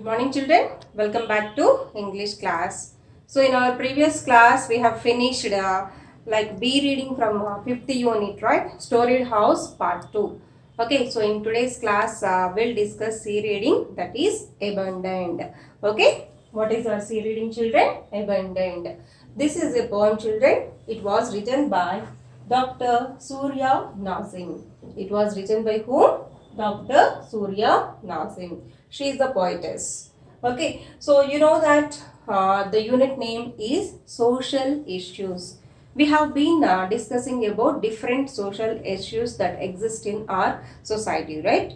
Morning children, welcome back to English class. So in our previous class we have finished B reading from 5th unit, right? Storied House part 2. Okay, so in today's class we'll discuss C reading, that is Abandoned. Okay, what is our C reading children? Abandoned. This is a poem children. It was written by Dr. Surya Nazim. It was written by whom? Dr. Surya Nazim. She is the poetess. Okay, so you know that the unit name is social issues. We have been discussing about different social issues that exist in our society, right?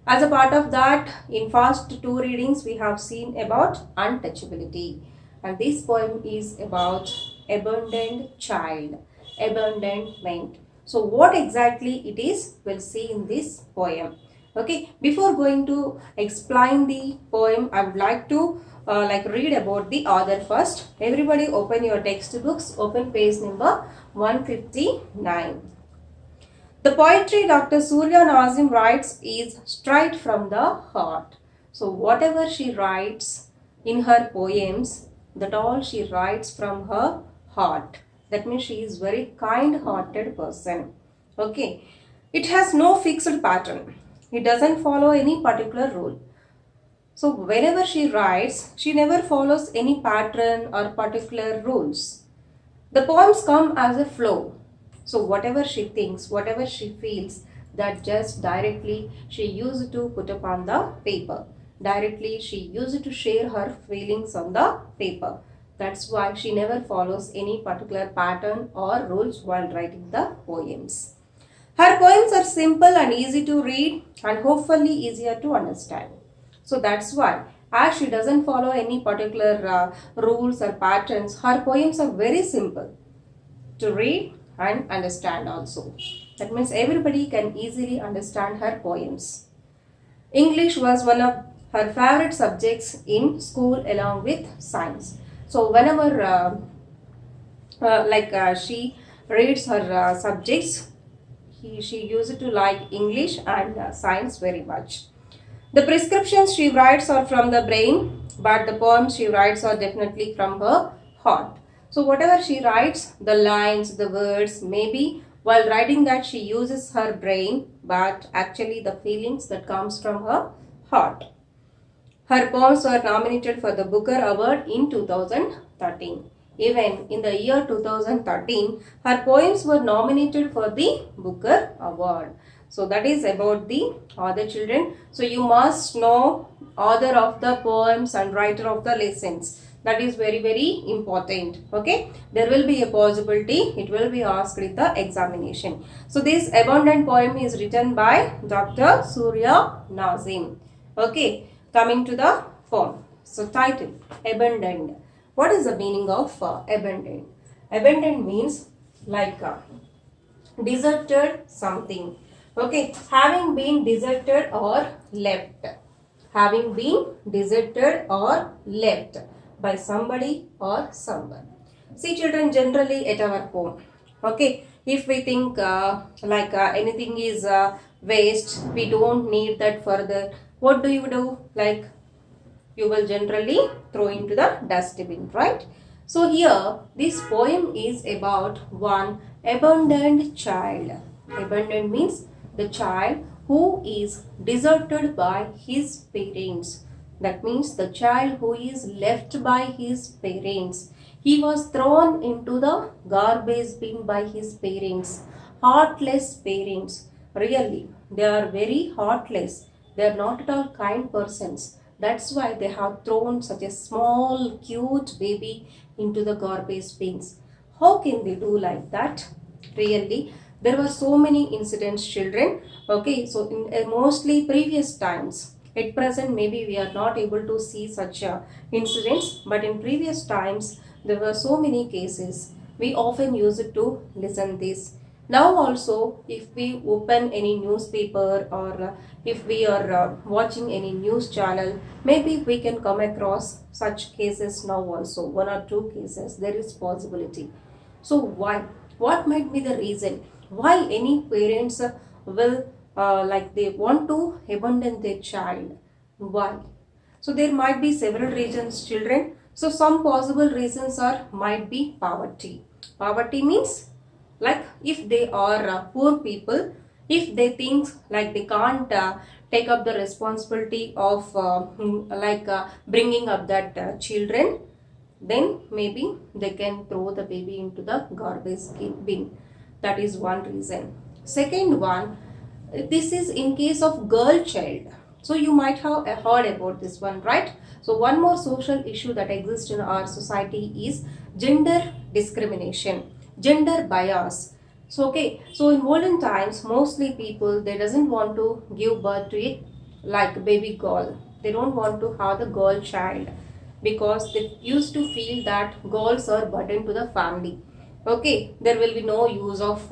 As a part of that, in first two readings, we have seen about untouchability. And this poem is about abandoned child, abandonment. So what exactly it is, we'll see in this poem. Okay, before going to explain the poem, I would like to read about the author first. Everybody open your textbooks, open page number 159. The poetry Dr. Surya Nazim writes is straight from the heart. So whatever she writes in her poems, that all she writes from her heart. That means she is very kind-hearted person. Okay. It has no fixed pattern. It doesn't follow any particular rule. So whenever she writes, she never follows any pattern or particular rules. The poems come as a flow. So whatever she thinks, whatever she feels, that just directly she used to put upon the paper. Directly she used to share her feelings on the paper. That's why she never follows any particular pattern or rules while writing the poems. Her poems are simple and easy to read and hopefully easier to understand. So that's why, as she doesn't follow any particular rules or patterns, her poems are very simple to read and understand also. That means everybody can easily understand her poems. English was one of her favorite subjects in school along with science. So whenever she reads her subjects, she used to like English and science very much. The prescriptions she writes are from the brain, but the poems she writes are definitely from her heart. So whatever she writes, the lines, the words, maybe while writing that she uses her brain, but actually the feelings that comes from her heart. Her poems were nominated for the Booker Award in 2013. Even in the year 2013, her poems were nominated for the Booker Award. So that is about the author children. So you must know author of the poems and writer of the lessons. That is very important. Okay. There will be a possibility. It will be asked in the examination. So this abandoned poem is written by Dr. Surya Nazim. Okay. Coming to the poem. So title, Abandoned. What is the meaning of abandoned? Abandoned means deserted something. Okay, having been deserted or left. Having been deserted or left by somebody or someone. See children, generally at our home. Okay, if we think anything is waste, we don't need that further. What do? You will generally throw into the dustbin, right? So here, this poem is about one abandoned child. Abandoned means the child who is deserted by his parents. That means the child who is left by his parents. He was thrown into the garbage bin by his parents. Heartless parents. Really, they are very heartless. They are not at all kind persons. That's why they have thrown such a small, cute baby into the garbage bins. How can they do like that? Really, there were so many incidents, children. Okay, so in mostly previous times, at present maybe we are not able to see such incidents, but in previous times there were so many cases. We often use it to listen this. Now also, if we open any newspaper or if we are watching any news channel, maybe we can come across such cases now also. One or two cases, there is possibility. So why? What might be the reason? Why any parents will they want to abandon their child? Why? So there might be several reasons, children. So some possible reasons are might be poverty. Poverty means like if they are poor people, if they think like they can't take up the responsibility of bringing up that children, then maybe they can throw the baby into the garbage bin. That is one reason. Second one, this is in case of girl child. So you might have heard about this one, right? So one more social issue that exists in our society is gender discrimination, gender bias. So okay, so in olden times, mostly people they doesn't want to give birth to it like baby girl. They don't want to have the girl child because they used to feel that girls are burden to the family. Okay, there will be no use of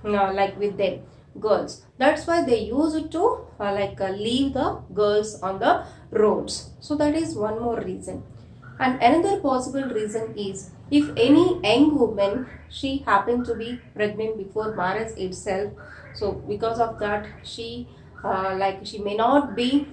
like with them girls. That's why they use it to leave the girls on the roads. So that is one more reason. And another possible reason is if any young woman she happened to be pregnant before marriage itself, so because of that she may not be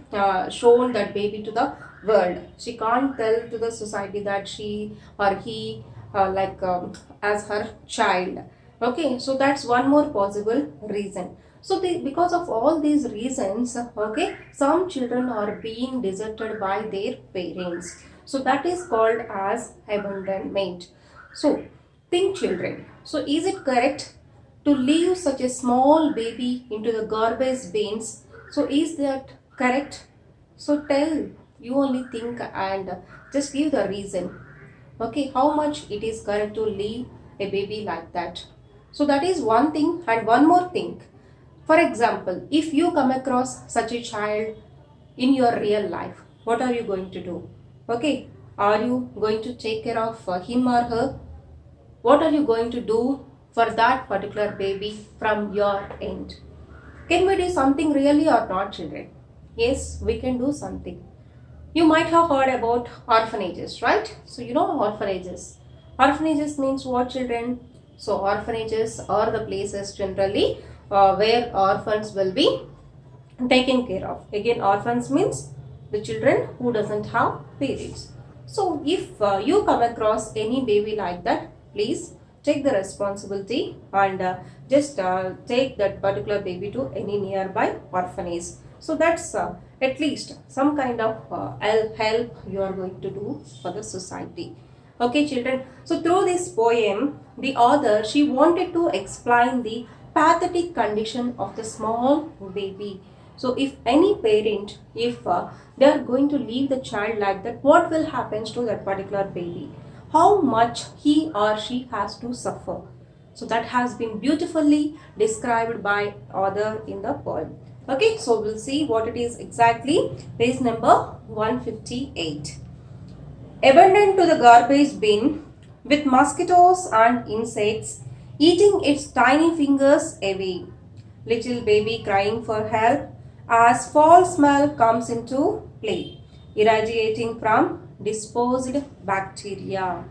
shown that baby to the world. She can't tell to the society that she or he as her child. Okay, so that's one more possible reason. So because of all these reasons, okay, some children are being deserted by their parents. So that is called as abandonment. So think children. So is it correct to leave such a small baby into the garbage bins? So is that correct? So tell, you only think and just give the reason. Okay, how much it is correct to leave a baby like that? So that is one thing. And one more thing, for example, if you come across such a child in your real life, what are you going to do? Okay, are you going to take care of him or her? What are you going to do for that particular baby from your end? Can we do something really or not, children? Yes, we can do something. You might have heard about orphanages, right? So you know orphanages. Orphanages means what, children? So orphanages are the places generally where orphans will be taken care of. Again, orphans means the children who doesn't have parents. So if you come across any baby like that, please take the responsibility and just take that particular baby to any nearby orphanage. So that's at least some kind of help you are going to do for the society. Okay, children. So through this poem, the author, she wanted to explain the pathetic condition of the small baby. So if any parent, if they are going to leave the child like that, what will happen to that particular baby? How much he or she has to suffer? So that has been beautifully described by author in the poem. Okay, so we'll see what it is exactly. Page number 158. Abandoned to the garbage bin with mosquitoes and insects eating its tiny fingers away. Little baby crying for help as foul smell comes into play, irradiating from disposed bacteria.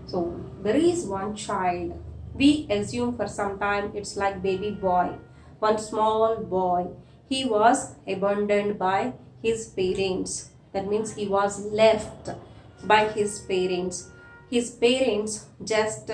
So there is one child. We assume for some time it's like baby boy, one small boy. He was abandoned by his parents. That means he was left by his parents. His parents just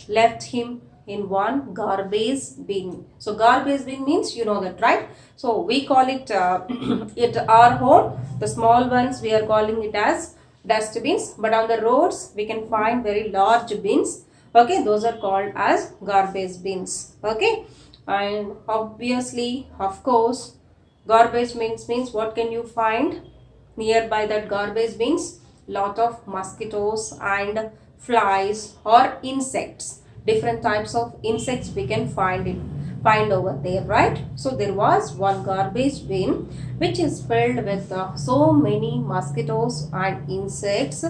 left him in one garbage bin. So garbage bin means you know that, right? So we call it at our home, the small ones we are calling it as dustbins, but on the roads we can find very large bins. Okay, those are called as garbage bins. Okay, and obviously, of course, garbage means what can you find nearby that garbage bins? Lot of mosquitoes and flies or insects. Different types of insects we can find over there, right? So there was one garbage bin which is filled with so many mosquitoes and insects.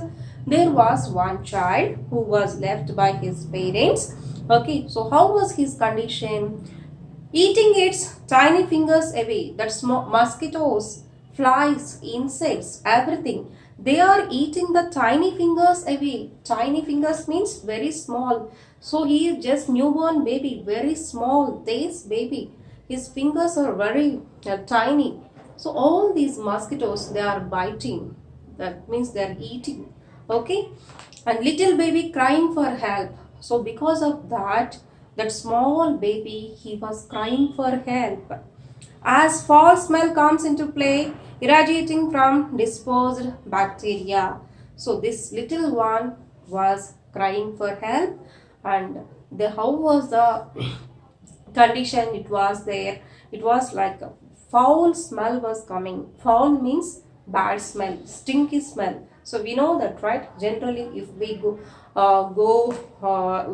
There was one child who was left by his parents. Okay, so how was his condition? Eating its tiny fingers away. That's mosquitoes, flies, insects, everything. They are eating the tiny fingers away. Tiny fingers means very small. So he is just newborn baby, very small. This baby, his fingers are very tiny. So all these mosquitoes, they are biting. that means they are eating. Okay, and little baby crying for help. So because of that, that small baby, he was crying for help. As foul smell comes into play, irradiating from disposed bacteria. So this little one was crying for help, and the how was the condition it was there? It was like a foul smell was coming. Foul means bad smell, stinky smell. So we know that, right? Generally if we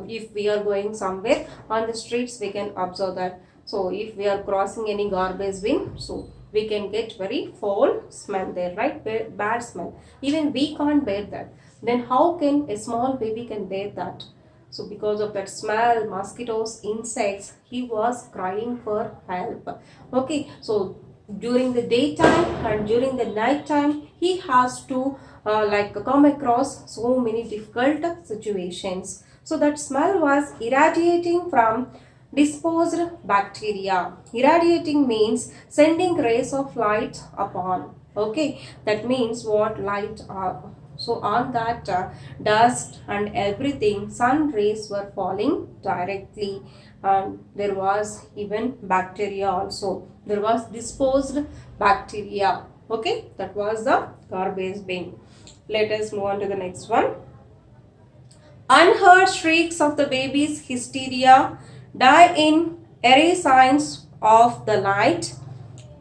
if we are going somewhere on the streets, we can observe that. So if we are crossing any garbage bin, so we can get very foul smell there, right? Bad smell. Even we can't bear that. Then how can a small baby can bear that? So because of that smell, mosquitoes, insects, he was crying for help. Okay, so during the daytime and during the night time, he has to come across so many difficult situations. So that smell was irradiating from disposed bacteria. Irradiating means sending rays of light upon. Okay, that means what light so on that dust and everything, sun rays were falling directly, and there was even bacteria also. There was disposed bacteria. Okay, that was the garbage bin. Let us move on to the next one. Unheard shrieks of the baby's hysteria die in airy signs of the night.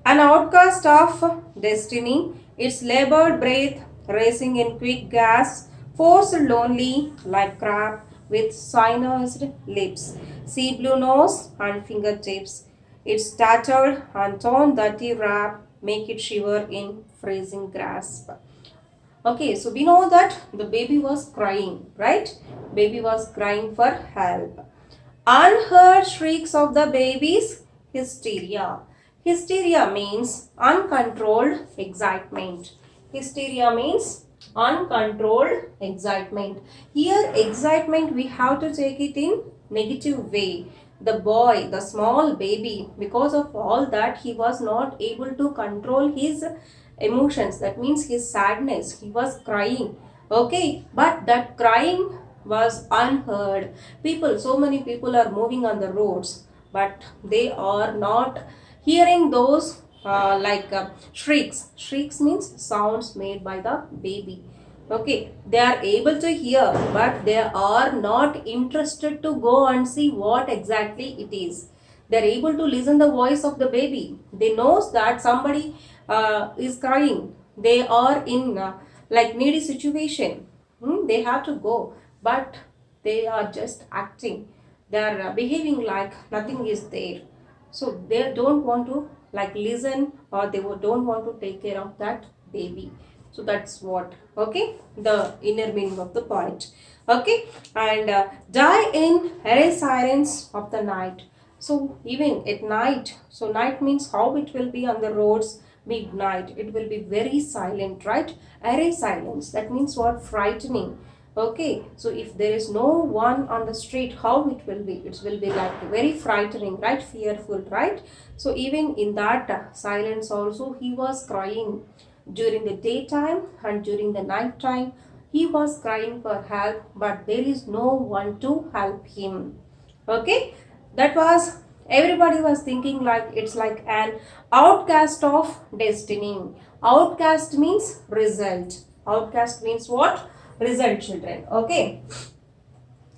An outcast of destiny, its labored breath racing in quick gasps, forced lonely like crab with cyanosed lips, sea blue nose and fingertips. Its tattered and torn dirty wrap make it shiver in freezing grasp. Okay, so we know that the baby was crying, right? Baby was crying for help. Unheard shrieks of the baby's hysteria. Hysteria means uncontrolled excitement. Hysteria means uncontrolled excitement. Here, excitement we have to take it in negative way. The boy, the small baby, because of all that, he was not able to control his emotions. That means his sadness. He was crying. Okay, but that crying was unheard. People, so many people are moving on the roads, but they are not hearing those shrieks. Shrieks means sounds made by the baby. Okay, they are able to hear, but they are not interested to go and see what exactly it is. They are able to listen the voice of the baby. They knows that somebody is crying. They are in needy situation. They have to go, but they are just acting. They are behaving like nothing is there. So they don't want to listen, or they don't want to take care of that baby. So that's what, okay, the inner meaning of the point. Okay, and die in hairy silence of the night. So even at night, so night means how it will be on the roads. Midnight, it will be very silent, right? Airy silence, that means what? Frightening. Okay, so if there is no one on the street, how it will be? It will be like very frightening, right? Fearful, right? So even in that silence also, he was crying during the daytime and during the night time. He was crying for help, but there is no one to help him. Okay, that was, everybody was thinking like it's like an outcast of destiny. Outcast means result. Outcast means what? Result, children. Okay,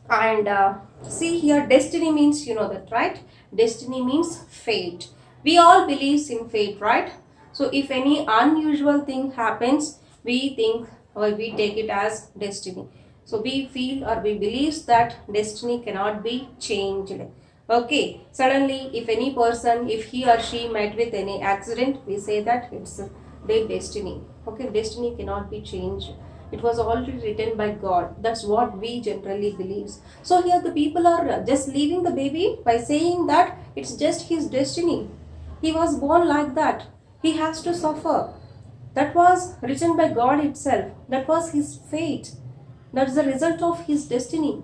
and see here, destiny means, you know that, right? Destiny means fate. We all believes in fate, right? So if any unusual thing happens, we think or we take it as destiny. So we feel or we believe that destiny cannot be changed. Okay, suddenly if any person, if he or she met with any accident, we say that it's their destiny. Okay, destiny cannot be changed. It was already written by God. That's what we generally believe. So here the people are just leaving the baby by saying that it's just his destiny. He was born like that. He has to suffer. That was written by God itself. That was his fate. That's the result of his destiny.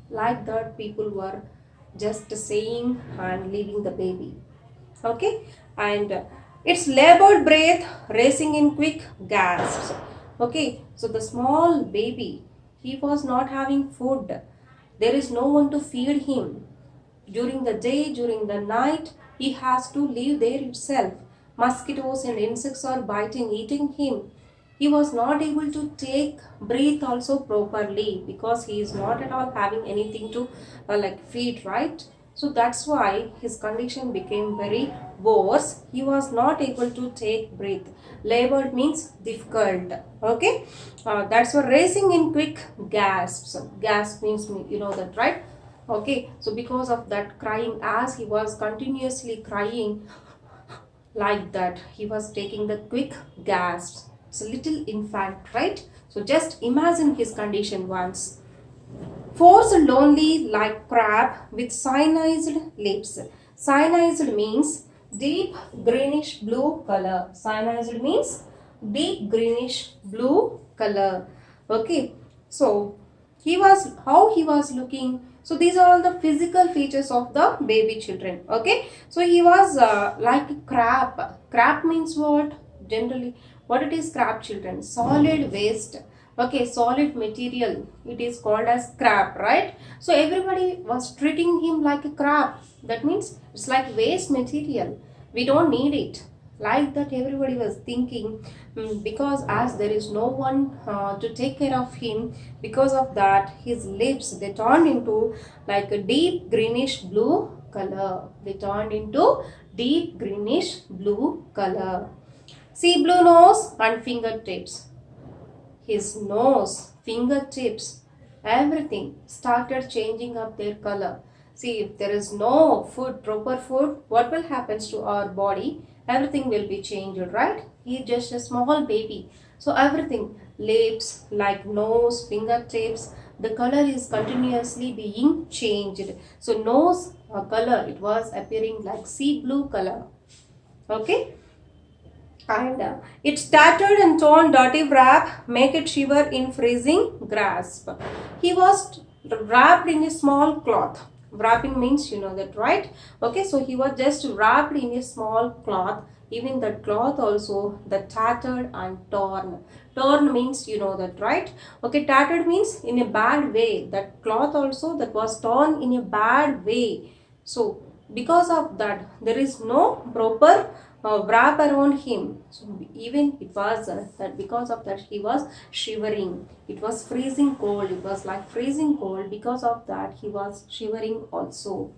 Like that, people were just saying and leaving the baby. Okay, and Its labored breath racing in quick gasps. Okay, so the small baby, he was not having food. There is no one to feed him. During the day, during the night, he has to live there itself. Mosquitoes and insects are biting, eating him. He was not able to take breathe also properly because he is not at all having anything to like feed, right? So that's why his condition became very worse. He was not able to take breath. Labored means difficult. Okay, that's why racing in quick gasps. Gasp means you know that, right? Okay, so because of that crying, as he was continuously crying like that, he was taking the quick gasps. It's a little infant, right? So just imagine his condition once. Forced lonely like crab with cyanized lips. Cyanized means deep greenish blue color. Cyanized means deep greenish blue color. Okay, so how he was looking. So these are all the physical features of the baby children. Okay, so he was like a crab. Crab means what? Generally, what it is, crab children? Solid waste. Okay, solid material. It is called as crab, right? So everybody was treating him like a crab. That means it's like waste material. We don't need it. Like that, everybody was thinking. Because as there is no one to take care of him, because of that, his lips, they turned into like a deep greenish blue color. They turned into deep greenish blue color. Sea blue nose and fingertips. His nose, fingertips, everything started changing up their color. See, if there is no food, proper food, what will happen to our body? Everything will be changed, right? He just a small baby. So everything, lips, like nose, fingertips, the color is continuously being changed. So nose color, it was appearing like sea blue color. Okay, and its tattered and torn dirty wrap make it shiver in freezing grasp. He was wrapped in a small cloth. Wrapping means you know that, right? Okay, so he was just wrapped in a small cloth. Even that cloth also, the tattered and torn. Torn means you know that, right? Okay, tattered means in a bad way. That cloth also, that was torn in a bad way. So because of that, there is no proper wrap around him. So even it was that because of that he was shivering. It was freezing cold. It was like freezing cold. Because of that he was shivering also.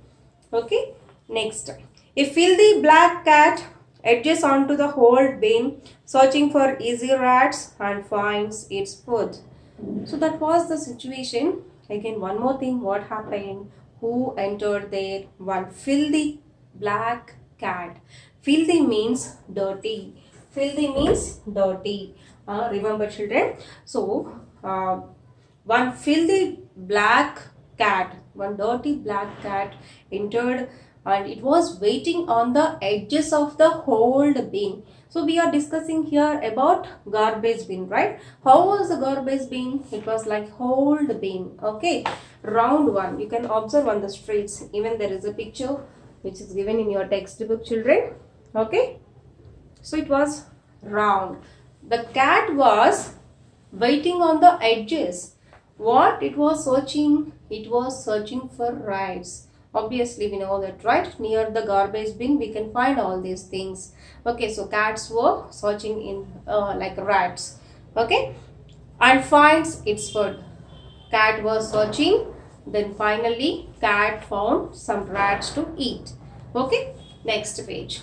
Okay. Next, a filthy black cat edges onto the whole bin, searching for easy rats and finds its food. So that was the situation. Again, one more thing, what happened? Who entered there? One filthy black cat. Filthy means dirty. Filthy means dirty. Remember, children? So, one filthy black cat, one dirty black cat entered and it was waiting on the edges of the whole bin. So we are discussing here about garbage bin, right? How was the garbage bin? It was like whole bin, okay? Round one. You can observe on the streets. Even there is a picture which is given in your textbook, children. Okay? So it was round. The cat was waiting on the edges. What it was searching? It was searching for rats. Obviously, we know that, right? Near the garbage bin, we can find all these things. Okay, so cats were searching in like rats. Okay, and finds its food. Cat was searching. Then finally, cat found some rats to eat. Okay, next page.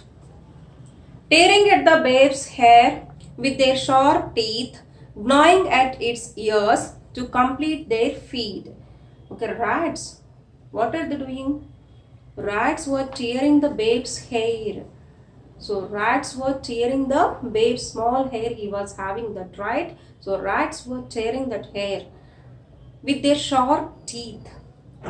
Tearing at the babe's hair with their sharp teeth, gnawing at its ears to complete their feed. Okay, rats. What are they doing? Rats were tearing the babe's hair. So rats were tearing the babe's small hair. He was having that, right? So rats were tearing that hair with their sharp teeth,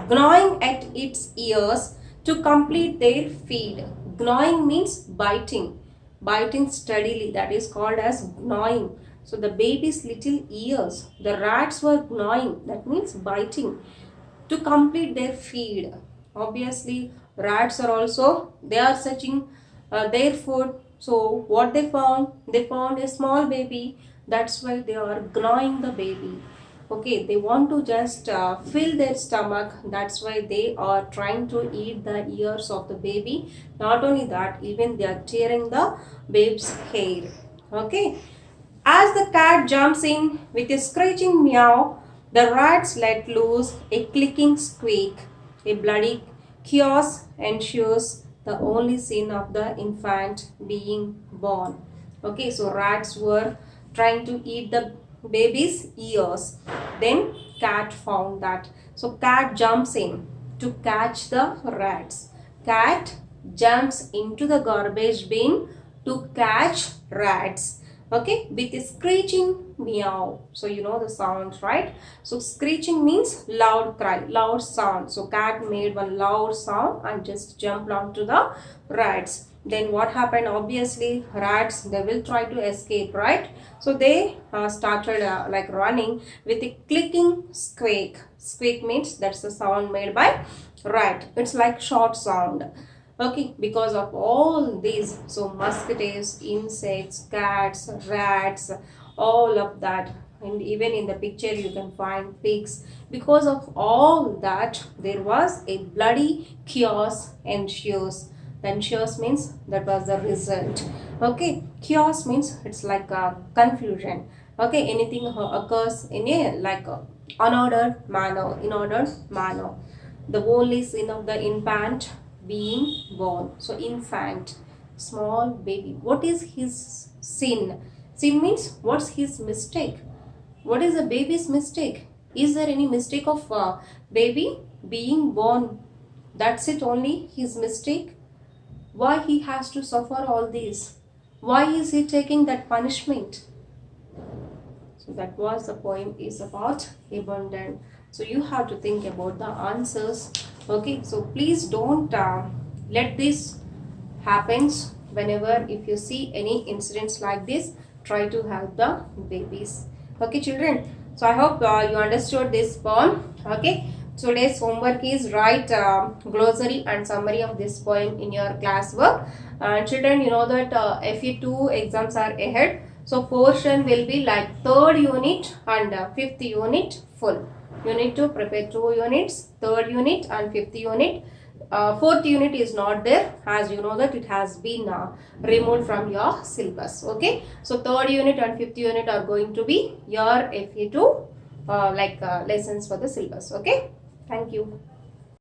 gnawing at its ears to complete their feed. Gnawing means biting. Biting steadily. That is called as gnawing. So the baby's little ears, the rats were gnawing. That means biting to complete their feed. Obviously, rats are also, they are searching their food. So what they found? They found a small baby. That's why they are gnawing the baby. Okay, they want to just fill their stomach. That's why they are trying to eat the ears of the baby. Not only that, even they are tearing the babe's hair. Okay. As the cat jumps in with a screeching meow, the rats let loose a clicking squeak. A bloody chaos ensues, the only scene of the infant being born. Okay, so rats were trying to eat the baby's ears. Then cat found that. So cat jumps in to catch the rats. Cat jumps into the garbage bin to catch rats. Okay, with a screeching meow. So you know the sound, right? So screeching means loud cry, loud sound. So cat made one loud sound and just jumped onto the rats. Then what happened? Obviously rats, they will try to escape, right? So they started like running with a clicking squeak. Squeak means that's the sound made by rat. It's like short sound. Okay, because of all these, so mosquitoes, insects, cats, rats, all of that, and even in the picture you can find pigs. Because of all that, there was a bloody chaos ensues. The ensues means that was the result. Okay, chaos means it's like a confusion. Okay, anything occurs in a like a unordered manner, in ordered manner. The only sin of the infant being born. So infant, small baby. What is his sin? Sin means what's his mistake? What is the baby's mistake? Is there any mistake of baby being born? That's it only his mistake. Why he has to suffer all this? Why is he taking that punishment? So that was the poem is about abundant. So you have to think about the answers. Okay, so please don't let this happens. Whenever if you see any incidents like this, try to help the babies. Okay children, so I hope you understood this poem. Okay, today's homework is write glossary and summary of this poem in your classwork. Children, you know that FE2 exams are ahead. So portion will be like third unit and fifth unit full. You need to prepare 2 units, third unit and fifth unit. Fourth unit is not there, as you know that it has been removed from your syllabus. Okay, so third unit and fifth unit are going to be your FE2 lessons for the syllabus. Okay, thank you.